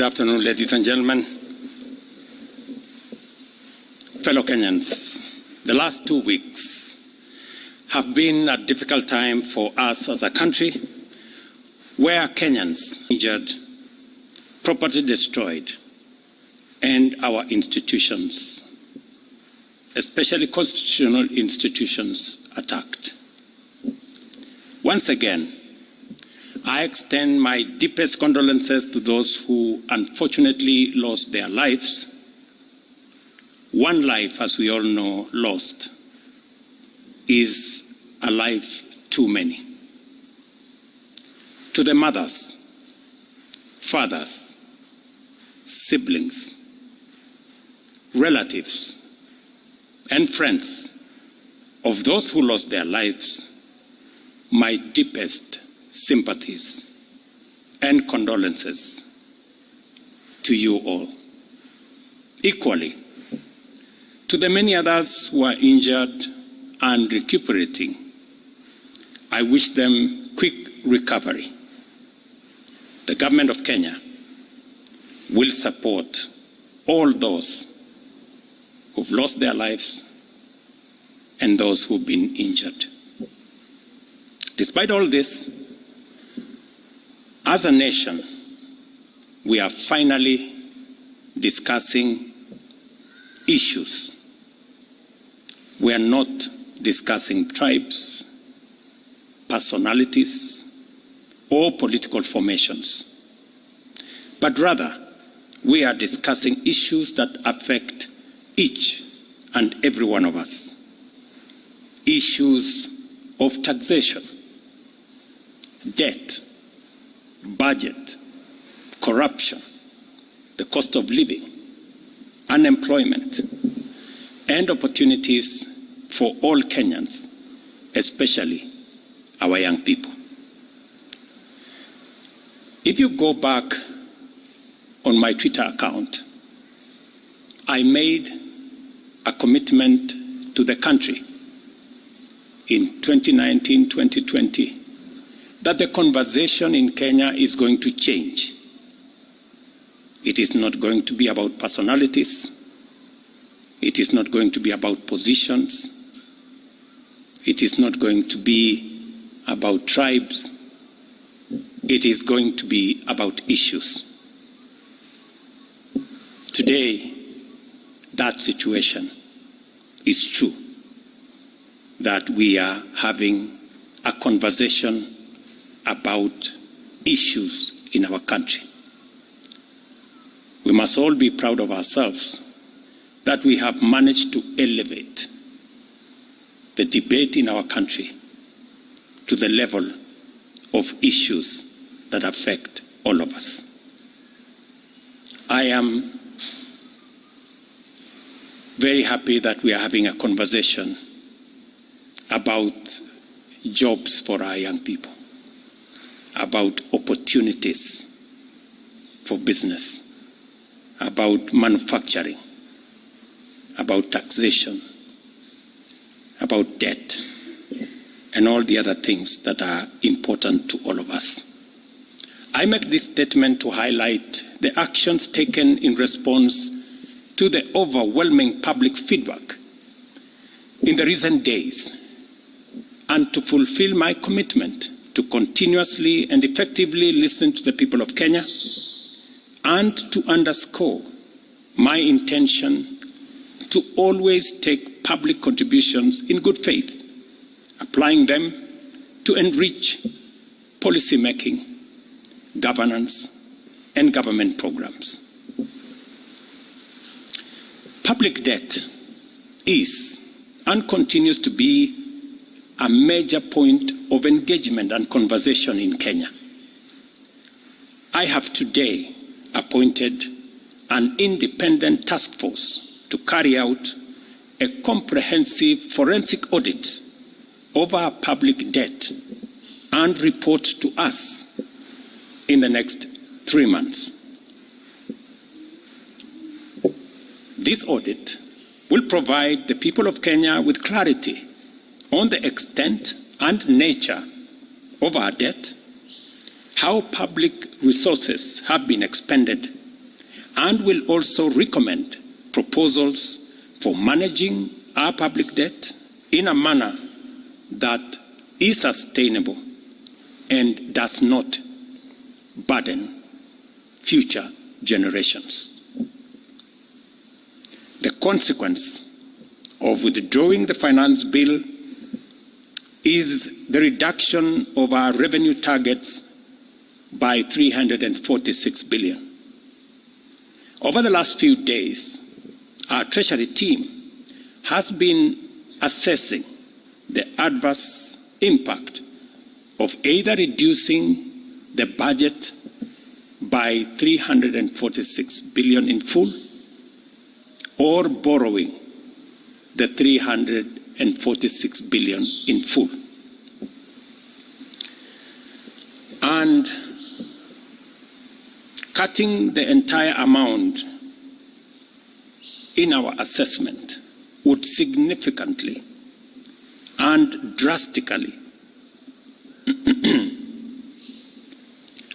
Good afternoon, ladies and gentlemen. Fellow Kenyans, the last 2 weeks have been a difficult time for us as a country, where Kenyans injured, property destroyed, and our institutions, especially constitutional institutions, attacked. Once again, I extend my deepest condolences to those who unfortunately lost their lives. One life, as we all know, lost is a life too many. To the mothers, fathers, siblings, relatives, and friends of those who lost their lives, my deepest sympathies and condolences to you all. Equally, to the many others who are injured and recuperating, I wish them quick recovery. The government of Kenya will support all those who've lost their lives and those who've been injured. Despite all this, as a nation, we are finally discussing issues. We are not discussing tribes, personalities, or political formations, but rather we are discussing issues that affect each and every one of us. Issues of taxation, debt, budget, corruption, the cost of living, unemployment, and opportunities for all Kenyans, especially our young people. If you go back on my Twitter account, I made a commitment to the country in 2019-2020 that the conversation in Kenya is going to change. It is not going to be about personalities. It is not going to be about positions. It is not going to be about tribes. It is going to be about issues. Today, that situation is true, that we are having a conversation about issues in our country. We must all be proud of ourselves that we have managed to elevate the debate in our country to the level of issues that affect all of us. I am very happy that we are having a conversation about jobs for our young people, about opportunities for business, about manufacturing, about taxation, about debt, and all the other things that are important to all of us. I make this statement to highlight the actions taken in response to the overwhelming public feedback in the recent days, and to fulfill my commitment to continuously and effectively listen to the people of Kenya, and to underscore my intention to always take public contributions in good faith, applying them to enrich policy making, governance, and government programs. Public debt is and continues to be a major point of engagement and conversation in Kenya. I have today appointed an independent task force to carry out a comprehensive forensic audit of our public debt and report to us in the next 3 months. This audit will provide the people of Kenya with clarity on the extent and nature of our debt, how public resources have been expended, and will also recommend proposals for managing our public debt in a manner that is sustainable and does not burden future generations. The consequence of withdrawing the finance bill is the reduction of our revenue targets by 346 billion. Over the last few days, our Treasury team has been assessing the adverse impact of either reducing the budget by 346 billion in full or borrowing the 346 billion in full. And cutting the entire amount in our assessment would significantly and drastically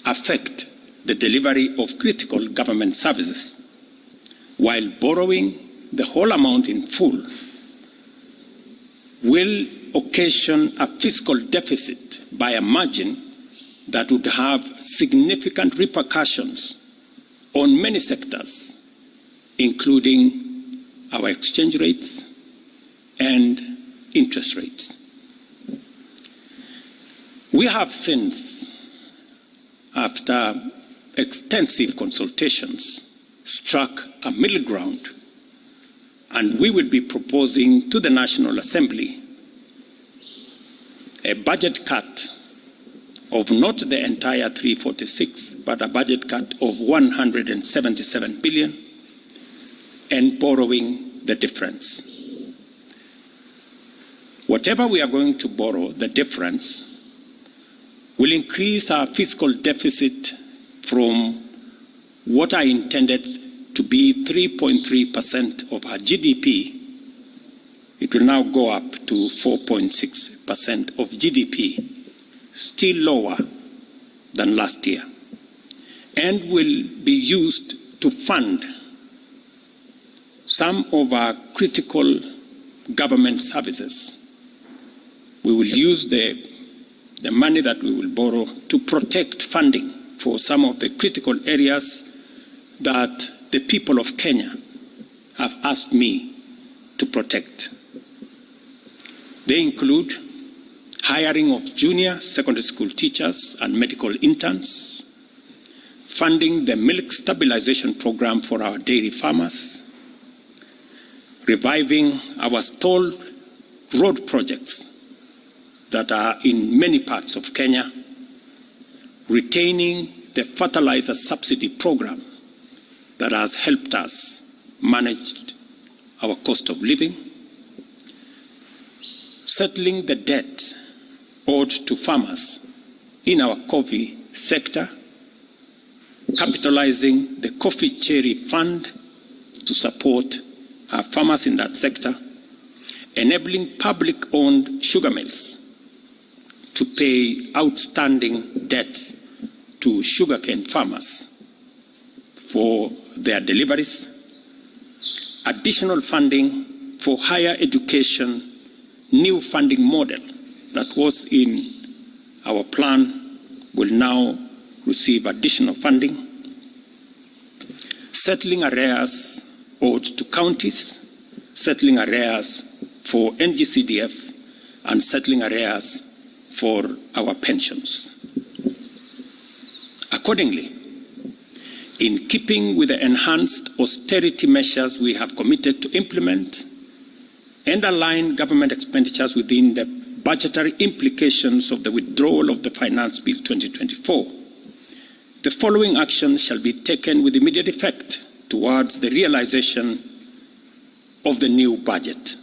affect the delivery of critical government services, while borrowing the whole amount in full will occasion a fiscal deficit by a margin that would have significant repercussions on many sectors, including our exchange rates and interest rates. We have since, after extensive consultations, struck a middle ground, and we will be proposing to the National Assembly a budget cut of not the entire 346, but a budget cut of 177 billion, and borrowing the difference. Whatever we are going to borrow, the difference will increase our fiscal deficit from what I intended to be 3.3% of our GDP. It will now go up to 4.6% of GDP, still lower than last year, and will be used to fund some of our critical government services. We will use the money that we will borrow to protect funding for some of the critical areas that the people of Kenya have asked me to protect. They include hiring of junior secondary school teachers and medical interns, funding the milk stabilization program for our dairy farmers, reviving our stalled road projects that are in many parts of Kenya, retaining the fertilizer subsidy program that has helped us manage our cost of living, settling the debt owed to farmers in our coffee sector, capitalizing the coffee cherry fund to support our farmers in that sector, enabling public-owned sugar mills to pay outstanding debts to sugarcane farmers for their deliveries, additional funding for higher education, new funding model that was in our plan will now receive additional funding, settling arrears owed to counties, settling arrears for NGCDF, and settling arrears for our pensions. Accordingly, in keeping with the enhanced austerity measures we have committed to implement and align government expenditures within the budgetary implications of the withdrawal of the Finance Bill 2024, the following actions shall be taken with immediate effect towards the realization of the new budget.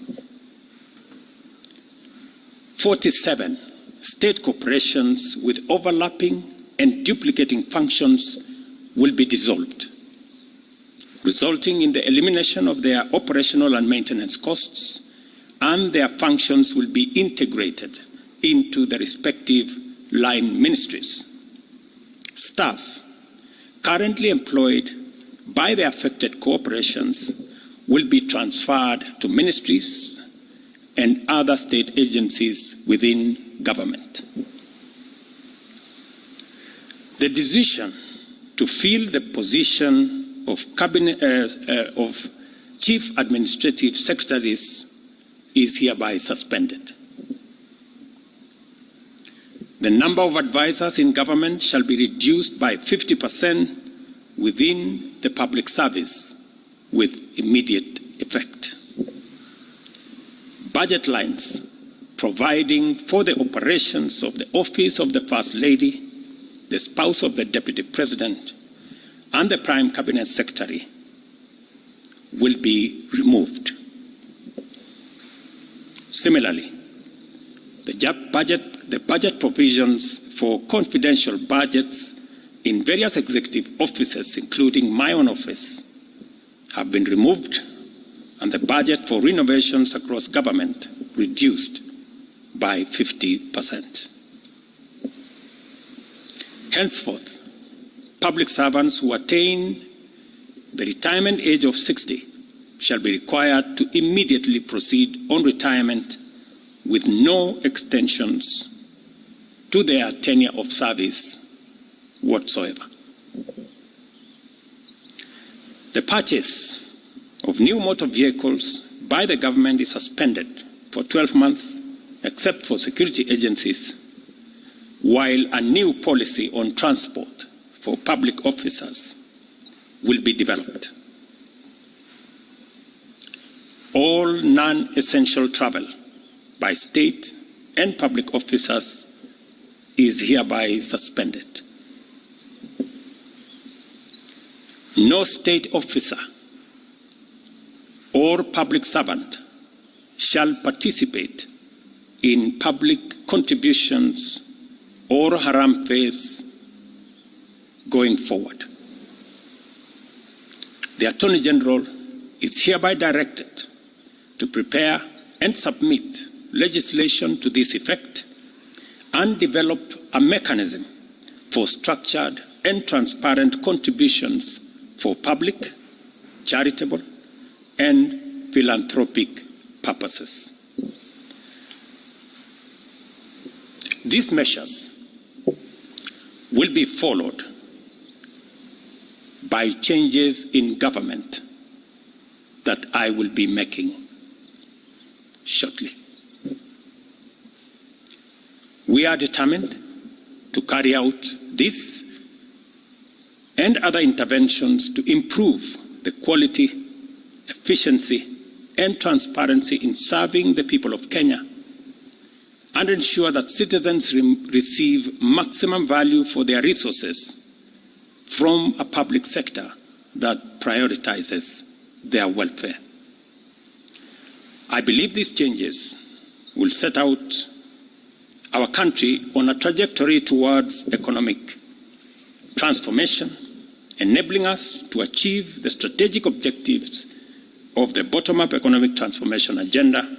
47 state corporations with overlapping and duplicating functions will be dissolved, resulting in the elimination of their operational and maintenance costs, and their functions will be integrated into the respective line ministries. Staff currently employed by the affected corporations will be transferred to ministries and other state agencies within government. The decision to fill the position of Chief Administrative Secretaries is hereby suspended. The number of advisors in government shall be reduced by 50% within the public service with immediate effect. Budget lines providing for the operations of the Office of the First Lady, the spouse of the Deputy President, and the Prime Cabinet Secretary will be removed. Similarly, the budget provisions for confidential budgets in various executive offices, including my own office, have been removed, and the budget for renovations across government reduced by 50%. Henceforth, public servants who attain the retirement age of 60 shall be required to immediately proceed on retirement with no extensions to their tenure of service whatsoever. The purchase of new motor vehicles by the government is suspended for 12 months, except for security agencies, while a new policy on transport for public officers will be developed. All non-essential travel by state and public officers is hereby suspended. No state officer or public servant shall participate in public contributions or haram phase going forward. The Attorney General is hereby directed to prepare and submit legislation to this effect and develop a mechanism for structured and transparent contributions for public, charitable, and philanthropic purposes. These measures will be followed by changes in government that I will be making shortly. We are determined to carry out this and other interventions to improve the quality, efficiency, and transparency in serving the people of Kenya and ensure that citizens receive maximum value for their resources from a public sector that prioritizes their welfare. I believe these changes will set out our country on a trajectory towards economic transformation, enabling us to achieve the strategic objectives of the bottom-up economic transformation agenda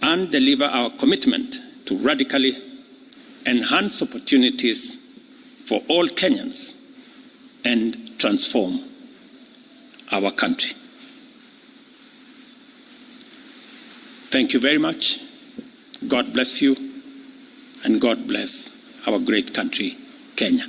and deliver our commitment to radically enhance opportunities for all Kenyans and transform our country. Thank you very much. God bless you, and God bless our great country, Kenya.